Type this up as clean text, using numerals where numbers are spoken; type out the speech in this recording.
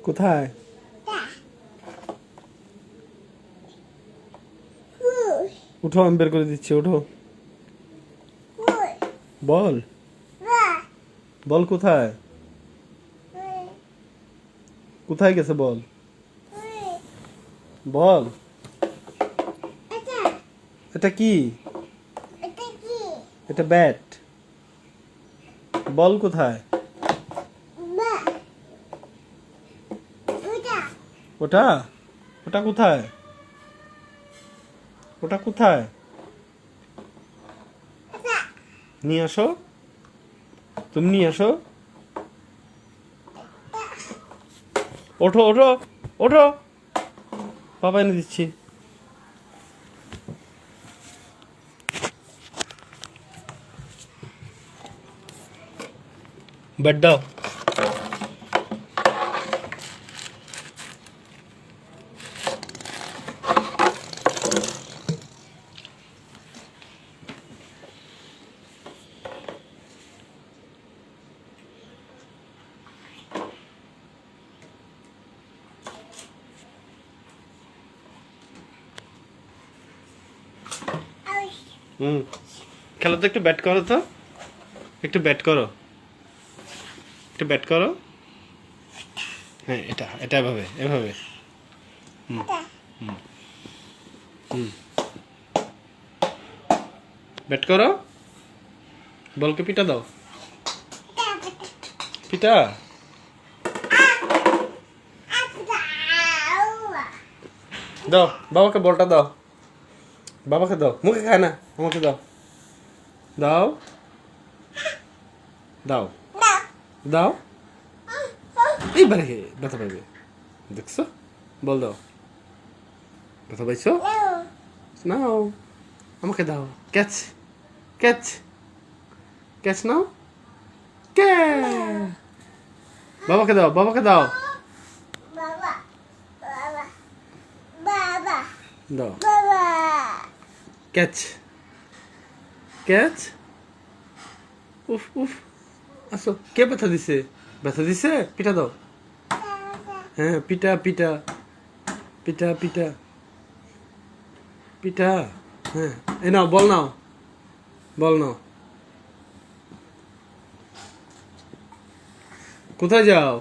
কোথায়? উঠো, আমি বের করে দিচ্ছি, ওঠো। বল, বল কোথায়? কোথায় গেছে বল? বল। এটা কি? এটা ব্যাট। বল কোথায়? ওটা ওটা কোথায়? ওটা কোথায়? নিয়ে আসো, তুমি নিয়ে আসো। ওঠো ওঠো ওঠো, বাবা এনে দিচ্ছি। ব্যাট দাও। খেলো তো, একটু ব্যাট করো তো, একটু ব্যাট করো, একটু ব্যাট করো। হ্যাঁ, এটা এটা এভাবে এভাবে। হুম হুম হুম ব্যাট করো, বলকে পিটা দাও, পিটা দাও। বাবাকে বলটা দাও, বাবাকে দাও, মুখে খায় না, আমাকে দাও, দাও দাও দাও। এইবারে ব্যথা পাইবে, দেখছো? বল দাও, ব্যথা পাইছো? নাও, আমাকে দাও। ক্যাচ ক্যাচ ক্যাচ নাও, ক্যাচ। বাবাকে দাও, বাবাকে দাও, দাও। Catch catch. উফ উফ, আসো। কে ব্যথা দিছে? ব্যথা দিছে, পিঠা দাও। হ্যাঁ, পিঠা পিঠা পিঠা পিঠা পিঠা। হ্যাঁ, এই নাও, বল নাও, বল নাও। কোথায় যাও?